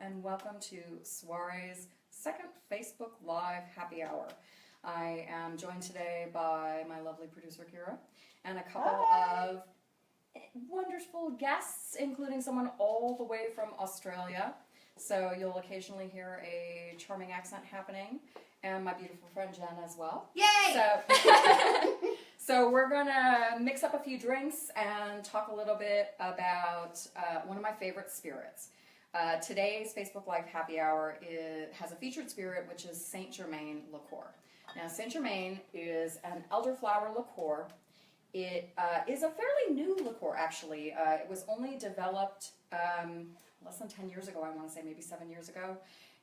and welcome to Soirée's second Facebook Live happy hour. I am joined today by my lovely producer Kira and a couple of wonderful guests, including someone all the way from Australia. So you'll occasionally hear a charming accent happening, and my beautiful friend Jen as well. Yay! So we're going to mix up a few drinks and talk a little bit about one of my favorite spirits. Today's Facebook Live Happy Hour has a featured spirit, which is Saint Germain liqueur. Now, Saint Germain is an elderflower liqueur. It is a fairly new liqueur, actually. It was only developed less than 10 years ago, I want to say, maybe 7 years ago.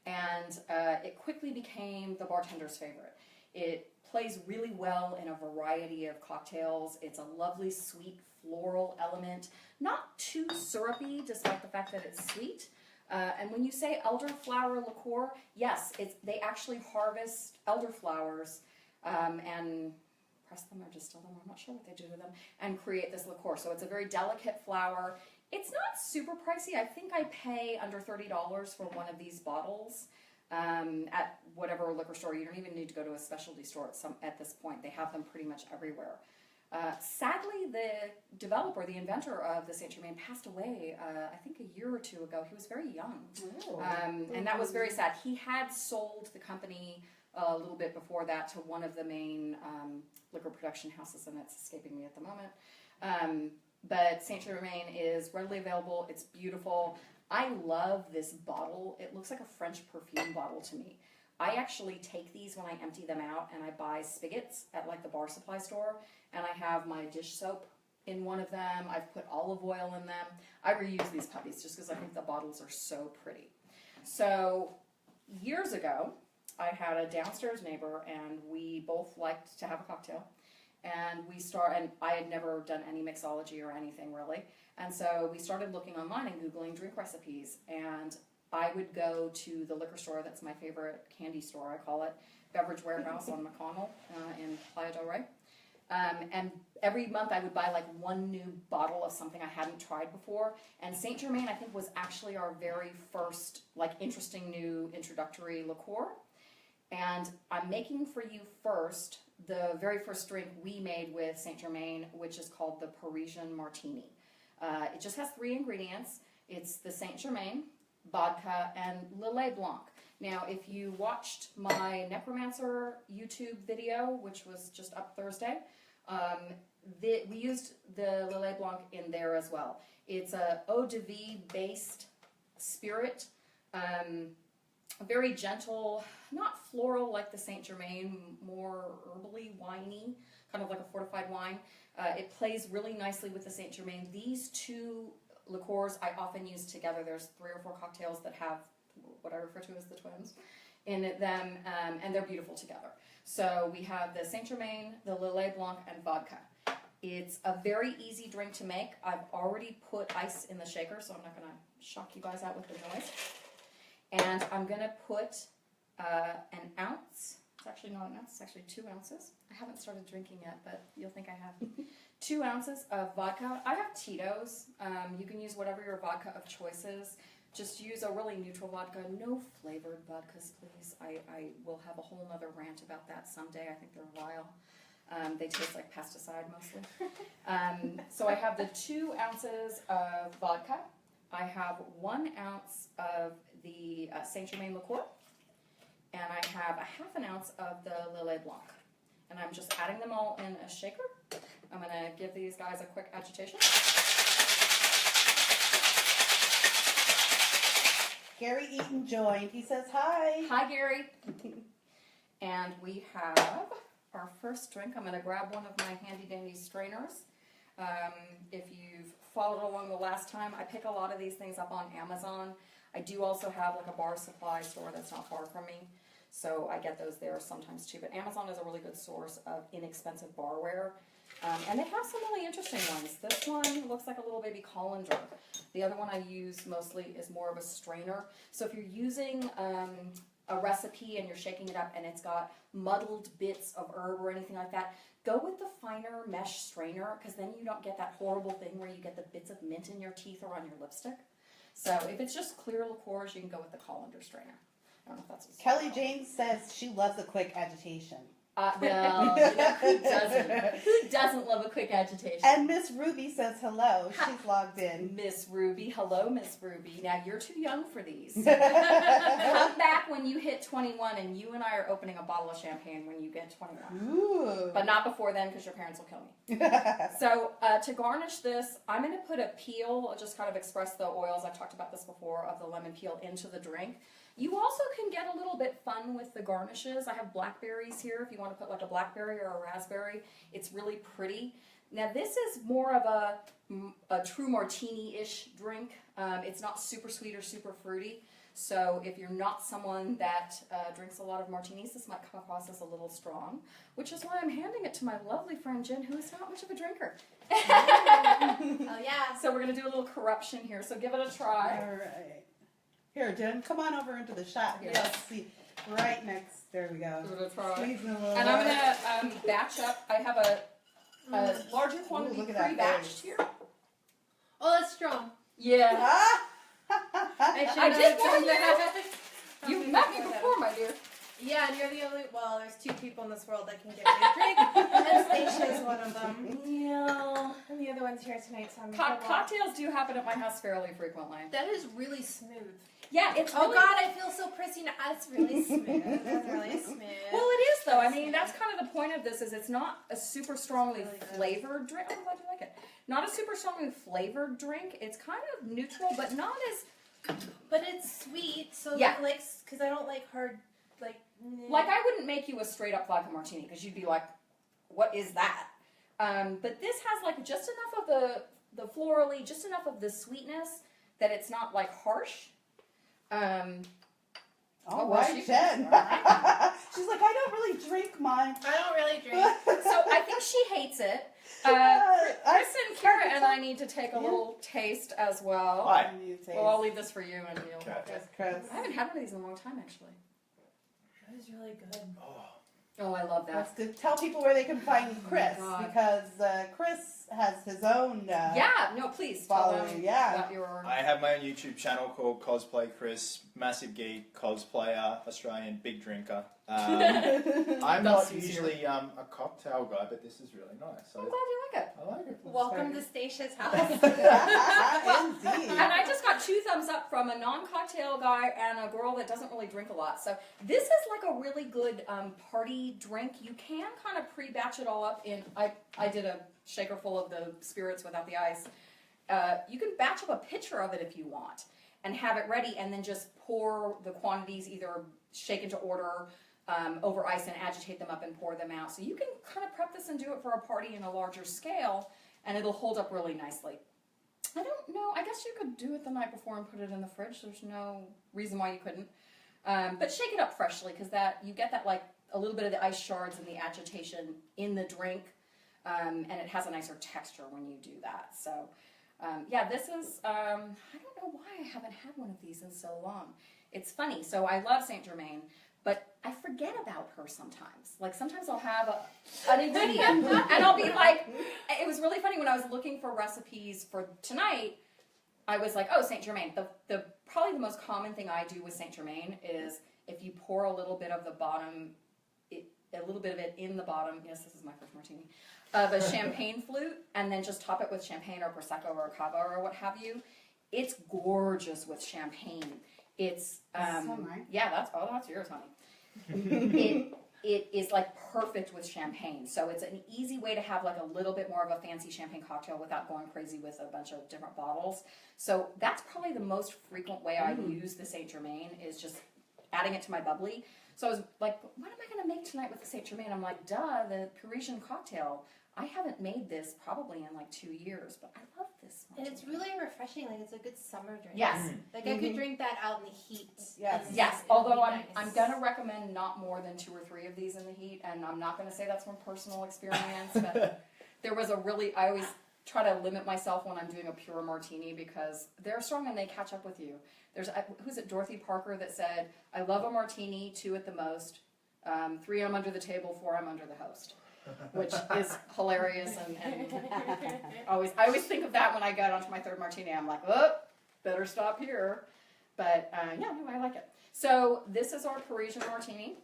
And it quickly became the bartender's favorite. It plays really well in a variety of cocktails. It's a lovely, sweet, floral element. Not too syrupy, despite the fact that it's sweet. And when you say elderflower liqueur, yes, they actually harvest elderflowers and press them or distill them, I'm not sure what they do to them, and create this liqueur. So it's a very delicate flower. It's not super pricey. I think I pay under $30 for one of these bottles at whatever liquor store. You don't even need to go to a specialty store at this point. They have them pretty much everywhere. Sadly, the developer, the inventor of the Saint Germain passed away, I think a year or two ago. He was very young, and that was very sad. He had sold the company a little bit before that to one of the main liquor production houses, and it's escaping me at the moment. But Saint Germain is readily available. It's beautiful. I love this bottle. It looks like a French perfume bottle to me. I actually take these when I empty them out, and I buy spigots at like the bar supply store, and I have my dish soap in one of them. I've put olive oil in them. I reuse these puppies just because I think the bottles are so pretty. So years ago, I had a downstairs neighbor, and we both liked to have a cocktail. And I had never done any mixology or anything really. And so we started looking online and Googling drink recipes. And I would go to the liquor store, that's my favorite candy store, I call it, Beverage Warehouse on McConnell in Playa del Rey. And every month I would buy like one new bottle of something I hadn't tried before. And Saint Germain, I think, was actually our very first like interesting new introductory liqueur. And I'm making for you first the very first drink we made with Saint Germain, which is called the Parisian Martini. It just has 3 ingredients. It's the Saint Germain, vodka, and Lillet Blanc. Now, if you watched my Necromancer YouTube video, which was just up Thursday, we used the Lillet Blanc in there as well. It's a eau de vie based spirit. Very gentle, not floral like the Saint Germain, more herbally, winey, kind of like a fortified wine. It plays really nicely with the Saint Germain. These two liqueurs I often use together. There's 3 or 4 cocktails that have what I refer to as the twins in them, and they're beautiful together. So we have the Saint Germain, the Lillet Blanc, and vodka. It's a very easy drink to make. I've already put ice in the shaker, so I'm not going to shock you guys out with the noise. And I'm going to put an ounce, it's actually not an ounce, it's actually 2 ounces. I haven't started drinking yet, but you'll think I have. 2 ounces of vodka. I have Tito's. You can use whatever your vodka of choice is. Just use a really neutral vodka. No flavored vodkas, please. I will have a whole nother rant about that someday. I think they're vile. They taste like pesticide mostly. So I have the 2 ounces of vodka. I have 1 ounce of the Saint Germain liqueur, and I have a half an ounce of the Lillet Blanc. And I'm just adding them all in a shaker. I'm going to give these guys a quick agitation. Gary Eaton joined. He says hi. Hi, Gary. And we have our first drink. I'm going to grab one of my handy-dandy strainers. If you've followed along the last time, I pick a lot of these things up on Amazon. I do also have like a bar supply store that's not far from me, so I get those there sometimes too. But Amazon is a really good source of inexpensive barware, and they have some really interesting ones. This one looks like a little baby colander. The other one I use mostly is more of a strainer. So if you're using a recipe and you're shaking it up and it's got muddled bits of herb or anything like that, go with the finer mesh strainer, because then you don't get that horrible thing where you get the bits of mint in your teeth or on your lipstick. So if it's just clear liqueurs, you can go with the colander strainer. I don't know if that's what Kelly Jane says she loves a quick agitation. Well, you know, who doesn't? Who doesn't love a quick agitation? And Miss Ruby says hello. She's logged in. Miss Ruby. Hello, Miss Ruby. Now, you're too young for these. Come back when you hit 21, and you and I are opening a bottle of champagne when you get 21. Ooh. But not before then, because your parents will kill me. So, to garnish this, I'm going to put a peel, I'll just kind of express the oils, I've talked about this before, of the lemon peel into the drink. You also can get a little bit fun with the garnishes. I have blackberries here if you want to put like a blackberry or a raspberry. It's really pretty. Now this is more of a true martini-ish drink. It's not super sweet or super fruity. So if you're not someone that drinks a lot of martinis, this might come across as a little strong, which is why I'm handing it to my lovely friend Jen, who is not much of a drinker. Oh yeah. So we're going to do a little corruption here. So give it a try. All right. Here, Jen, come on over into the shot here. Yes. Let's see. Right next. There we go. Give it a try. Squeezing a little. And I'm going to batch up. I have a larger quantity look at that pre-batched face. here. Oh, that's strong. Yeah. Ah! I did warn you. You met me before, my dear. Yeah, and you're the only. Well, there's two people in this world that can get me a drink, and Stacia is one of them. Yeah. And the other one's here tonight, so I'm. Cocktails do happen at my house fairly frequently. That is really smooth. Yeah, it's Oh really... God, I feel so prissy now. That's really smooth. That's really smooth. Well, it is, though. I mean, that's kind of the point of this, is it's not a super strongly Really good. flavored drink. I'm glad you like it. Not a super strongly flavored drink. It's kind of neutral, but not as... But it's sweet, so Yeah. like, because I don't like hard, like. Like, I wouldn't make you a straight-up vodka martini, because you'd be like, what is that? But this has, like, just enough of the florally, just enough of the sweetness that it's not, like, harsh. All well, right, she- Jen. all right. She's like, I don't really drink mine. I don't really drink. So I think she hates it. I Chris and Kara and I need to take a little taste as well. Hi. Well, I'll leave this for you, and you'll. Okay. Yes, Chris. I haven't had one of these in a long time, actually. That is really good. Oh, I love That's that. good. Tell people where they can find Chris, God. because Chris has his own. Yeah, no, please tell Follow, them yeah. what your. I have my own YouTube channel called Cosplay Chris, massive geek, cosplayer, Australian, big drinker. I'm That's not easier. usually a cocktail guy, but this is really nice. I'm So glad you like it. I like it. Welcome to Stacia's house. Indeed. And I just got 2 thumbs up from a non-cocktail guy and a girl that doesn't really drink a lot. So this is like a really good party drink. You can kind of pre-batch it all up in. I did a shaker full of the spirits without the ice. You can batch up a pitcher of it if you want and have it ready, and then just pour the quantities, either shake into order over ice and agitate them up and pour them out. So you can kind of prep this and do it for a party in a larger scale, and it'll hold up really nicely. I don't know. I guess you could do it the night before and put it in the fridge. There's no reason why you couldn't. But shake it up freshly, because that you get that, like, a little bit of the ice shards and the agitation in the drink, and it has a nicer texture when you do that. So, yeah, this is, I don't know why I haven't had one of these in so long. It's funny. So I love Saint Germain, but I forget about her sometimes. Like, sometimes I'll have an ingredient, and I'll be like, it was really funny when I was looking for recipes for tonight. I was like, oh, Saint Germain. The probably the most common thing I do with Saint Germain is if you pour a little bit of the bottom, a little bit of it in the bottom. Yes, this is my first martini. Of a champagne flute, and then just top it with champagne or prosecco or cava or what have you. It's gorgeous with champagne. It's So nice. yeah, that's yours, honey. It is like perfect with champagne. So it's an easy way to have like a little bit more of a fancy champagne cocktail without going crazy with a bunch of different bottles. So that's probably the most frequent way I use the Saint Germain, is just adding it to my bubbly. So I was like, what am I going to make tonight with the Saint Germain? I'm like, duh, the Parisian cocktail. I haven't made this probably in like 2 years, but I love this one. And it's really refreshing. Like, it's a good summer drink. Yes. Like, I could drink that out in the heat. Yes. and Yes, it would although be I'm nice. gonna recommend not more than 2 or 3 of these in the heat, and I'm not gonna say that's from personal experience, but there was I always try to limit myself when I'm doing a pure martini, because they're strong and they catch up with you. There's, who's it, Dorothy Parker, that said, I love a martini, 2 at the most, 3 I'm under the table, 4 I'm under the host. Which is hilarious, and I always think of that when I get onto my 3rd martini. I'm like, oh, better stop here. But yeah, no, I like it. So this is our Parisian Martini.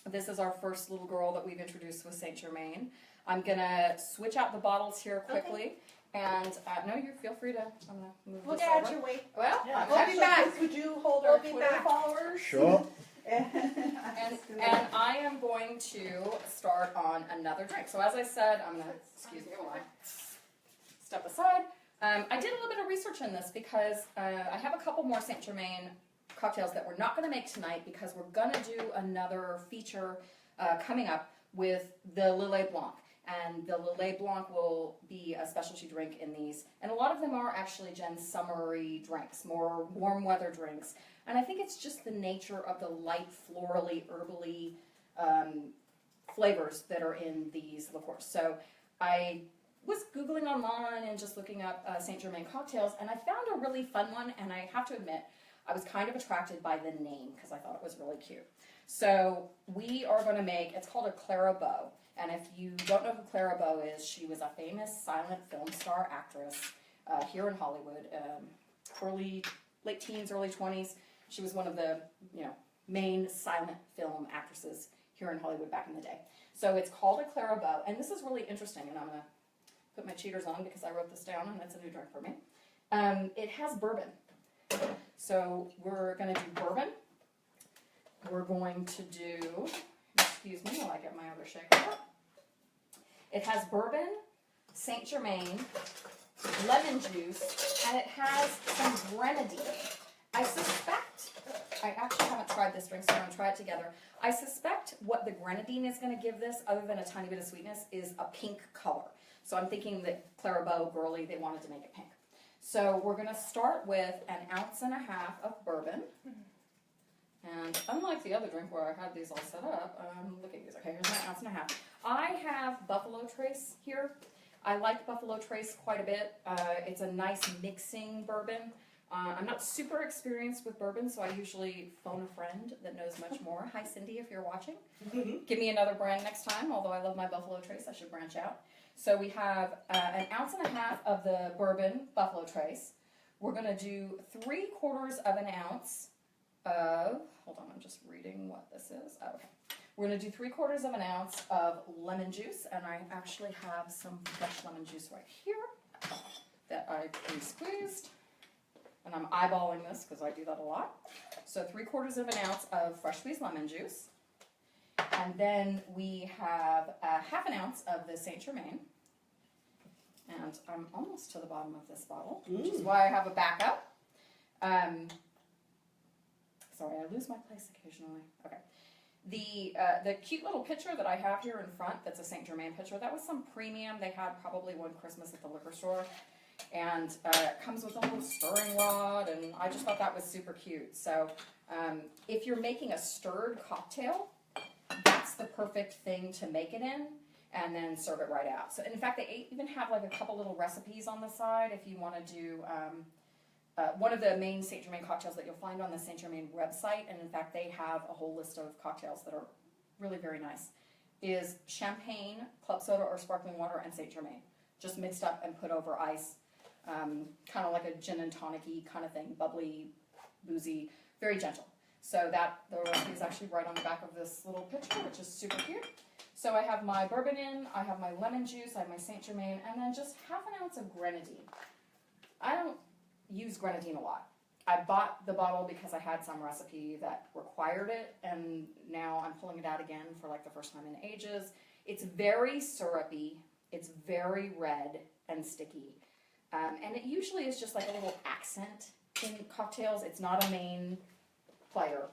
This is our first little girl that we've introduced with Saint Germain. I'm gonna switch out the bottles here quickly. And no, you feel free to. I'm gonna move We'll this get over. out your way. Well, Yeah. We'll be back. Chris, would you hold We'll our be Twitter back. followers? Sure. and I am going to start on another drink. So as I said, I'm gonna excuse me while I step aside. I did a little bit of research in this because I have a couple more Saint Germain cocktails that we're not going to make tonight because we're going to do another feature coming up with the Lillet Blanc. And the Lillet Blanc will be a specialty drink in these. And a lot of them are actually, Jen, summery drinks, more warm weather drinks. And I think it's just the nature of the light, florally, herbally flavors that are in these liqueurs. So I was Googling online and just looking up Saint Germain cocktails, and I found a really fun one, and I have to admit, I was kind of attracted by the name because I thought it was really cute. So we are going to make, it's called a Clara Bow. And if you don't know who Clara Bow is, she was a famous silent film star actress here in Hollywood, late teens, early 20s. She was one of the main silent film actresses here in Hollywood back in the day. So it's called a Clara Bow, and this is really interesting, and I'm going to put my cheaters on because I wrote this down, and it's a new drink for me. It has bourbon. So we're going to do bourbon. We're going to do, excuse me while I get my other shaker out. It has bourbon, Saint Germain, lemon juice, and it has some grenadine. I suspect, I actually haven't tried this drink, so I'm going to try it together. I suspect what the grenadine is going to give this, other than a tiny bit of sweetness, is a pink color. So I'm thinking that Clara Bow, girly, they wanted to make it pink. So we're going to start with 1.5 ounces of bourbon. And unlike the other drink where I had these all set up, look at these. Okay, here's 1.5 ounces. I have Buffalo Trace here. I like Buffalo Trace quite a bit. It's a nice mixing bourbon. I'm not super experienced with bourbon, so I usually phone a friend that knows much more. Hi, Cindy, if you're watching. Give me another brand next time, although I love my Buffalo Trace. I should branch out. So we have 1.5 ounces of the bourbon Buffalo Trace. We're going to do 3/4 of an ounce of, hold on, I'm just reading what this is. Oh, okay. We're going to do 3/4 of an ounce of lemon juice, and I actually have some fresh lemon juice right here that I pre-squeezed. And I'm eyeballing this because I do that a lot. So 3/4 of an ounce of fresh squeezed lemon juice. And then we have 1/2 ounce of the Saint Germain. And I'm almost to the bottom of this bottle, which is why I have a backup. Sorry, I lose my place occasionally. Okay. The cute little pitcher that I have here in front, that's a Saint Germain pitcher, that was some premium they had probably one Christmas at the liquor store. And it comes with a little stirring rod, and I just thought that was super cute. So if you're making a stirred cocktail, that's the perfect thing to make it in, and then serve it right out. So in fact, they even have like a couple little recipes on the side if you want to do one of the main Saint Germain cocktails that you'll find on the Saint Germain website, and in fact they have a whole list of cocktails that are really very nice, is champagne, club soda or sparkling water, and Saint Germain. Just mixed up and put over ice. Kind of like a gin and tonic-y kind of thing, bubbly, boozy, very gentle. So the recipe is actually right on the back of this little pitcher, which is super cute. So I have my bourbon in, I have my lemon juice, I have my Saint Germain, and then just 1/2 ounce of grenadine. I don't use grenadine a lot. I bought the bottle because I had some recipe that required it, and now I'm pulling it out again for like the first time in ages. It's very syrupy, it's very red and sticky. And it usually is just like a little accent in cocktails. It's not a main player.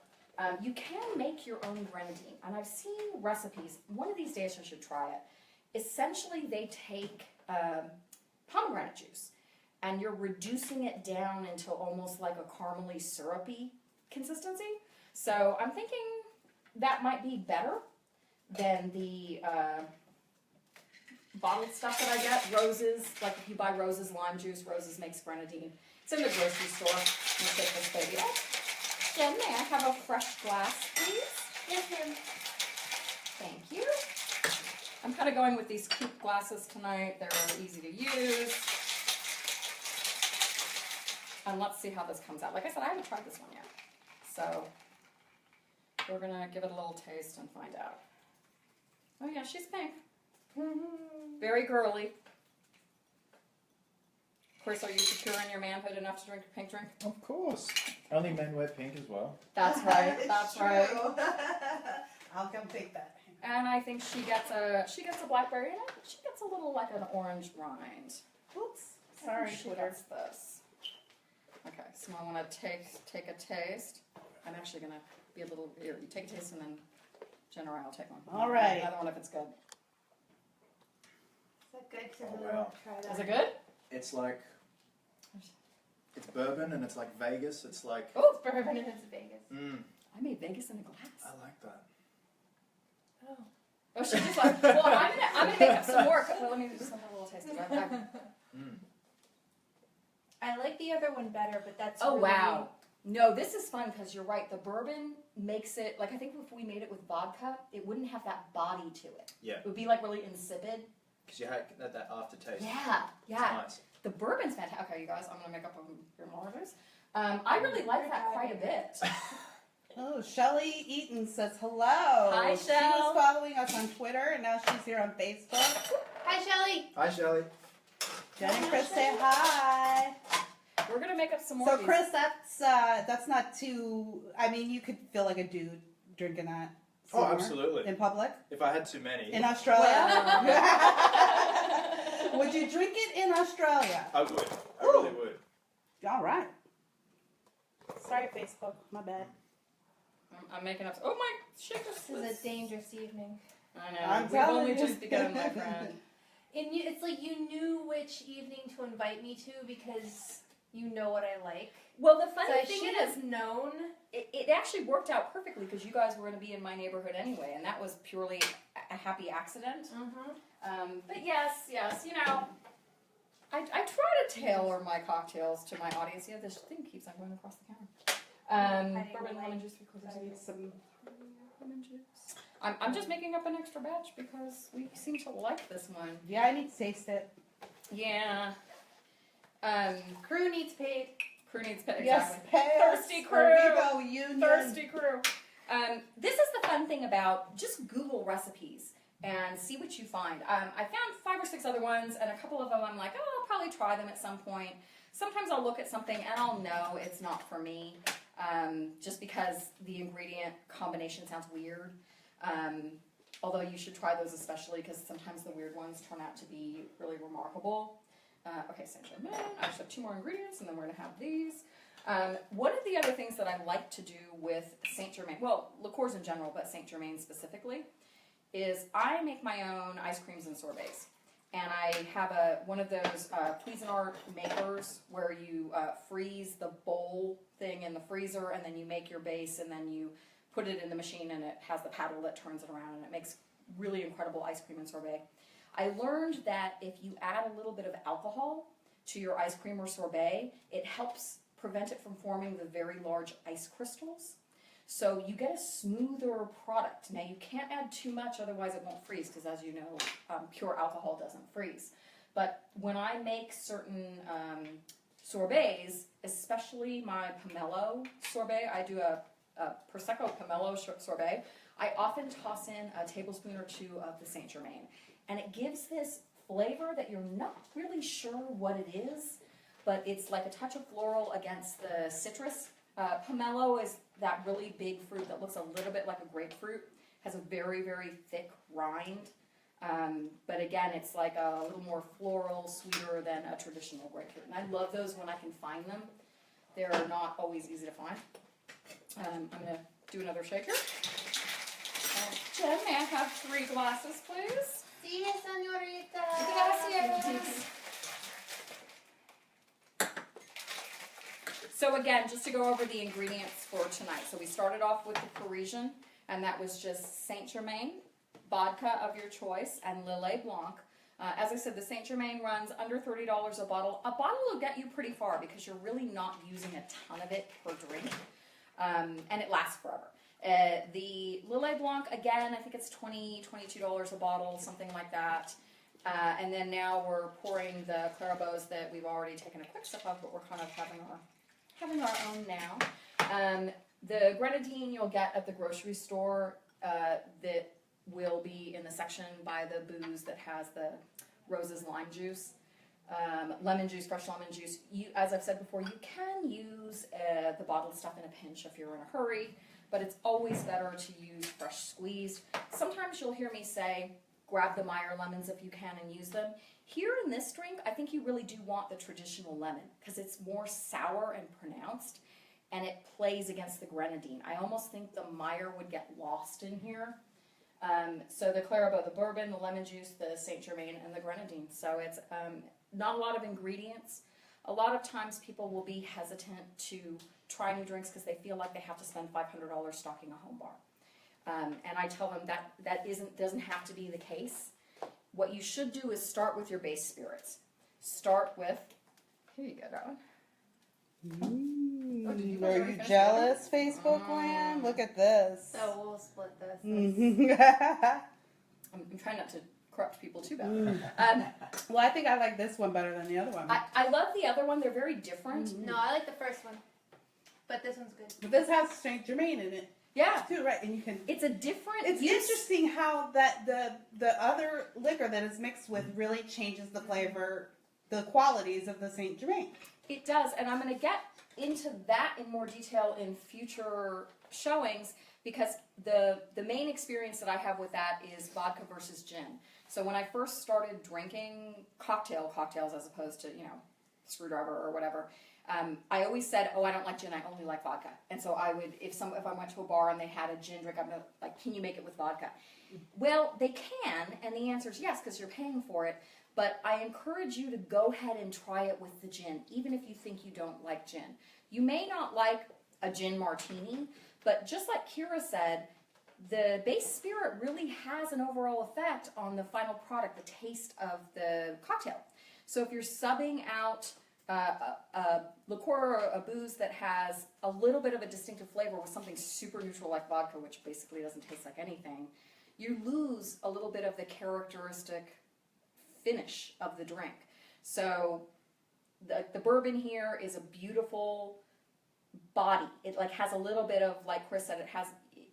You can make your own grenadine, and I've seen recipes. One of these days I should try it. Essentially, they take pomegranate juice, and you're reducing it down into almost like a caramely syrupy consistency. So I'm thinking that might be better than the bottled stuff that I get. Roses, like if you buy Roses lime juice, Roses makes grenadine. It's in the grocery store. I'm going to take this baby out. Jen, may I have a fresh glass, please? Yes, ma'am. Thank you. I'm kind of going with these coupe glasses tonight. They're easy to use. And let's see how this comes out. Like I said, I haven't tried this one yet. So we're going to give it a little taste and find out. Oh yeah, she's pink. Very girly. Chris, are you secure in your manhood enough to drink a pink drink? Of course. Only men wear pink as well. That's right. It's That's true. right. I'll come take that. And I think she gets a blackberry, and she gets a little like an orange rind. Oops. I Sorry, think she Twitter. gets this. Okay, so I want to take a taste. I'm actually gonna be a little here. You take a taste, and then Jen or I will take one. All right. Another one if it's good. Is that good? 'Cause I Oh, really wow. want to try that. Is it good? It's like, it's bourbon and it's like Vegas. It's like, Oh, It's bourbon and it's Vegas. I made Vegas in a glass. I like that. Oh. Oh, she's just like, well, I'm gonna make up some more. Well, let me just have a little taste of it. I like the other one better, but that's Oh, really, wow. No, this is fun because you're right. The bourbon makes it, like I think if we made it with vodka, it wouldn't have that body to it. Yeah. It would be like really insipid. Because you had that aftertaste. Yeah, It's yeah. nice. The bourbon's fantastic. Okay, you guys, I'm going to make up a few more of those. I really like that quite a bit. Oh, Shelly Eaton says hello. Hi, She Shell. was following us on Twitter, and now she's here on Facebook. Hi, Shelly. Hi, Shelley. Jen and Chris say hi. We're going to make up some more So, of these. Chris, that's not too. I mean, you could feel like a dude drinking that. Oh, somewhere absolutely. In public, If I had too many, in Australia. Well. Would you drink it in Australia? I would. I really would. All right. Sorry, Facebook. My bad. I'm making up. Oh my shakers! This is a dangerous evening. I know. I'm We've telling only you. just begun, my friend. And it's like you knew which evening to invite me to because you know what I like. Well, the So funny I thing should is, have known. it actually worked out perfectly because you guys were going to be in my neighborhood anyway, and that was purely a happy accident. Mm-hmm. But yes, you know, I try to tailor my cocktails to my audience. Yeah, this thing keeps on going across the counter. Bourbon, lemon juice, 3/4 I need some. lemon juice. I'm just making up an extra batch because we seem to like this one. Yeah, I need to taste it. Yeah. Crew needs paid. Crew needs pay. Yes, Exactly. pay Thirsty us, crew. or we go union. Thirsty crew. This is the fun thing about just Google recipes and see what you find. I found 5 or 6 other ones, and a couple of them I'm like, oh, I'll probably try them at some point. Sometimes I'll look at something and I'll know it's not for me, just because the ingredient combination sounds weird. Although you should try those especially because sometimes the weird ones turn out to be really remarkable. Okay, Saint Germain. I just have 2 more ingredients, and then we're going to have these. One of the other things that I like to do with Saint Germain, well, liqueurs in general, but Saint Germain specifically, is I make my own ice creams and sorbets. And I have one of those Cuisinart makers where you freeze the bowl thing in the freezer, and then you make your base, and then you put it in the machine, and it has the paddle that turns it around, and it makes really incredible ice cream and sorbet. I learned that if you add a little bit of alcohol to your ice cream or sorbet, it helps prevent it from forming the very large ice crystals. So you get a smoother product. Now you can't add too much, otherwise it won't freeze, because as you know, pure alcohol doesn't freeze. But when I make certain sorbets, especially my pomelo sorbet, I do a Prosecco pomelo sorbet, I often toss in a tablespoon or 2 of the Saint Germain. And it gives this flavor that you're not really sure what it is, but it's like a touch of floral against the citrus. Pomelo is that really big fruit that looks a little bit like a grapefruit, has a very, very thick rind. But again, it's like a little more floral, sweeter than a traditional grapefruit. And I love those when I can find them. They're not always easy to find. I'm going to do another shaker. Jen, may I have 3 glasses, please? Sí, señorita. Gracias. So again, just to go over the ingredients for tonight. So we started off with the Parisian, and that was just Saint Germain, vodka of your choice, and Lillet Blanc. As I said, the Saint Germain runs under $30 a bottle. A bottle will get you pretty far because you're really not using a ton of it per drink, and it lasts forever. The Lillet Blanc, again, I think it's $22 a bottle, something like that. And then now we're pouring the Clairbots that we've already taken a quick sip of, but we're kind of having our having our own now. The grenadine you'll get at the grocery store that will be in the section by the booze that has the roses lime juice. Lemon juice, fresh lemon juice. As I've said before, you can use the bottled stuff in a pinch if you're in a hurry, but it's always better to use fresh squeezed. Sometimes you'll hear me say, grab the Meyer lemons if you can and use them. Here in this drink, I think you really do want the traditional lemon because it's more sour and pronounced, and it plays against the grenadine. I almost think the Meyer would get lost in here. So the Clairvaux, the bourbon, the lemon juice, the Saint Germain, and the grenadine. So it's not a lot of ingredients. A lot of times people will be hesitant to try new drinks because they feel like they have to spend $500 stocking a home bar. And I tell them that doesn't have to be the case. What you should do is start with your base spirits. Start with, here you go, darling. Oh, did you guys Are already you finish jealous, Facebook land? Look at this. So we'll split this. I'm trying not to corrupt people too bad. Well, I think I like this one better than the other one. I love the other one. They're very different. No, I like the first one, but this one's good. But this has Saint Germain in it Yeah. too, right? And you can. It's a different It's use. interesting how that the other liquor that is mixed with really changes the flavor, the qualities of the Saint Germain. It does, and I'm going to get into that in more detail in future showings because the main experience that I have with that is vodka versus gin. So when I first started drinking cocktails as opposed to, screwdriver or whatever, I always said, I don't like gin, I only like vodka. And so I would, if I went to a bar and they had a gin drink, I'm like, can you make it with vodka? Well, they can, and the answer is yes, because you're paying for it. But I encourage you to go ahead and try it with the gin, even if you think you don't like gin. You may not like a gin martini, but just like Kira said, the base spirit really has an overall effect on the final product, the taste of the cocktail. So if you're subbing out a liqueur or a booze that has a little bit of a distinctive flavor with something super neutral like vodka, which basically doesn't taste like anything, you lose a little bit of the characteristic finish of the drink. So the bourbon here is a beautiful body. It has a little bit of, like Chris said,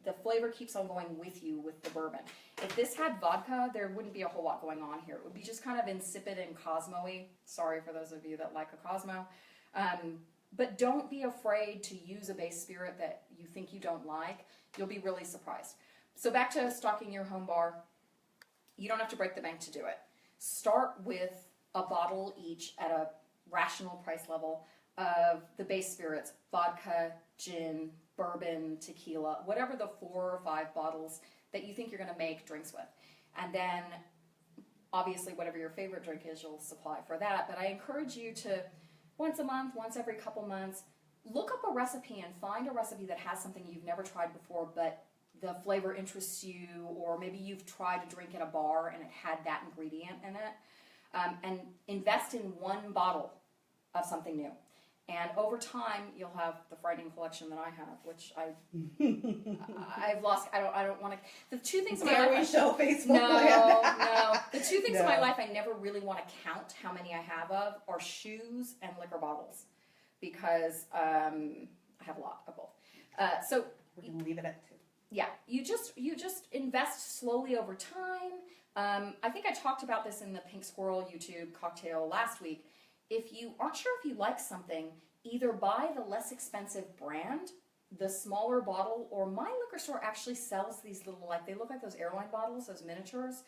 the flavor keeps on going with you with the bourbon. If this had vodka, there wouldn't be a whole lot going on here. It would be just kind of insipid and Cosmo-y. Sorry for those of you that like a Cosmo. But don't be afraid to use a base spirit that you think you don't like. You'll be really surprised. So back to stocking your home bar. You don't have to break the bank to do it. Start with a bottle each at a rational price level of the base spirits, vodka, gin, bourbon, tequila, whatever the 4 or 5 bottles that you think you're going to make drinks with. And then, obviously, whatever your favorite drink is, you'll supply for that. But I encourage you to, once a month, once every couple months, look up a recipe and find a recipe that has something you've never tried before, but the flavor interests you, or maybe you've tried a drink at a bar and it had that ingredient in it, and invest in one bottle of something new. And over time, you'll have the frightening collection that I have, which I've lost. I don't want to. The two things in my Dare we life. show Facebook? No. The two things in my No. life I never really want to count how many I have of are shoes and liquor bottles, because I have a lot of both. So We can leave it at 2. yeah, you just invest slowly over time. I think I talked about this in the Pink Squirrel YouTube cocktail last week. If you aren't sure if you like something, either buy the less expensive brand, the smaller bottle, or my liquor store actually sells these little, they look like those airline bottles, those miniatures.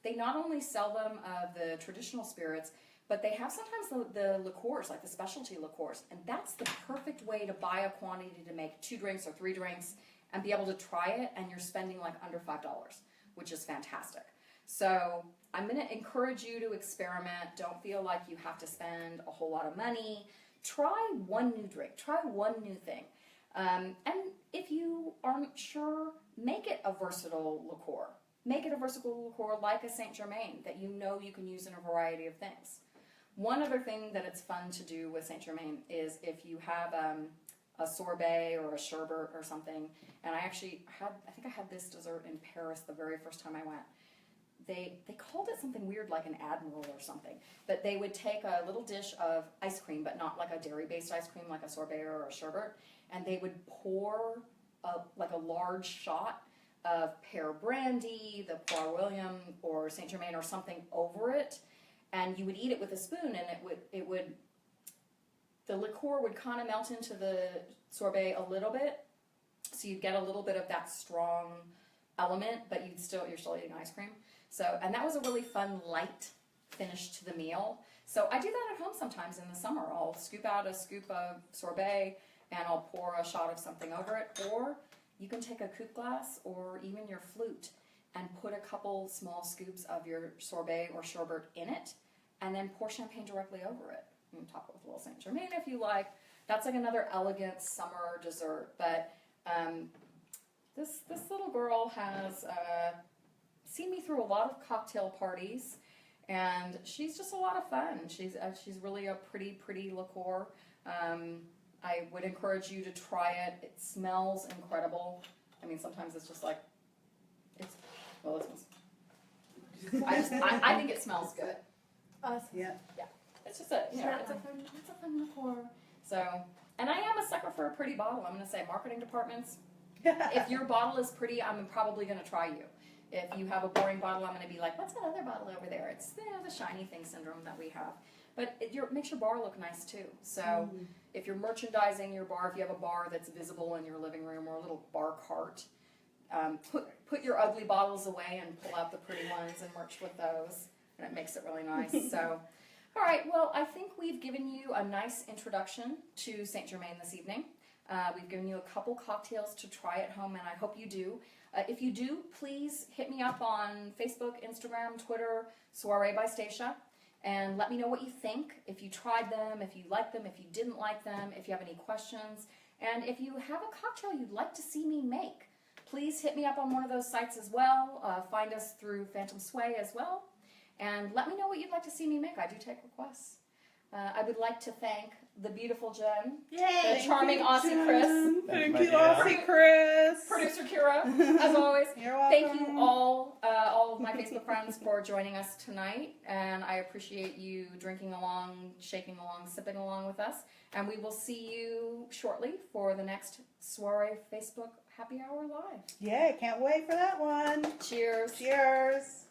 They not only sell them of the traditional spirits, but they have sometimes the liqueurs, like the specialty liqueurs. And that's the perfect way to buy a quantity to make 2 drinks or 3 drinks and be able to try it, and you're spending under $5, which is fantastic. So I'm going to encourage you to experiment. Don't feel like you have to spend a whole lot of money. Try one new drink. Try one new thing. And if you aren't sure, make it a versatile liqueur. Make it a versatile liqueur like a Saint Germain that you know you can use in a variety of things. One other thing that it's fun to do with Saint Germain is if you have a sorbet or a sherbet or something, and I think I had this dessert in Paris the very first time I went. they called it something weird like an Admiral or something. But they would take a little dish of ice cream, but not like a dairy-based ice cream like a sorbet or a sherbet, and they would pour like a large shot of pear brandy, the Poire William or Saint Germain or something over it, and you would eat it with a spoon, and the liqueur would kind of melt into the sorbet a little bit, so you'd get a little bit of that strong element, but you're still eating ice cream. So, and that was a really fun, light finish to the meal. So I do that at home sometimes in the summer. I'll scoop out a scoop of sorbet and I'll pour a shot of something over it. Or you can take a coupe glass or even your flute and put a couple small scoops of your sorbet or sherbet in it, and then pour champagne directly over it. You can top it with a little Saint Germain if you like. That's like another elegant summer dessert. But this little girl has seen me through a lot of cocktail parties, and she's just a lot of fun. She's really a pretty liqueur. I would encourage you to try it. It smells incredible. I mean, sometimes it's just like it smells. I think it smells good. Awesome. Yeah. It's just it's a fun liqueur. So, and I am a sucker for a pretty bottle. I'm going to say marketing departments. If your bottle is pretty, I'm probably going to try you. If you have a boring bottle, I'm going to be like, what's that other bottle over there? It's the shiny thing syndrome that we have. But it makes your bar look nice too. So if you're merchandising your bar, if you have a bar that's visible in your living room or a little bar cart, put your ugly bottles away and pull out the pretty ones and merch with those. And it makes it really nice. So, all right, well, I think we've given you a nice introduction to Saint Germain this evening. We've given you a couple cocktails to try at home, and I hope you do. If you do, please hit me up on Facebook, Instagram, Twitter, Soirée by Stacia, and let me know what you think, if you tried them, if you liked them, if you didn't like them, if you have any questions, and if you have a cocktail you'd like to see me make, please hit me up on one of those sites as well. Find us through Phantom Sway as well, and let me know what you'd like to see me make. I do take requests. I would like to thank the beautiful Jen, the charming Aussie Chris, Thank you, Aussie Chris. producer Kira, as always. You're welcome. Thank you all of my Facebook friends for joining us tonight, and I appreciate you drinking along, shaking along, sipping along with us, and we will see you shortly for the next Soirée Facebook Happy Hour Live. Yeah, can't wait for that one. Cheers. Cheers.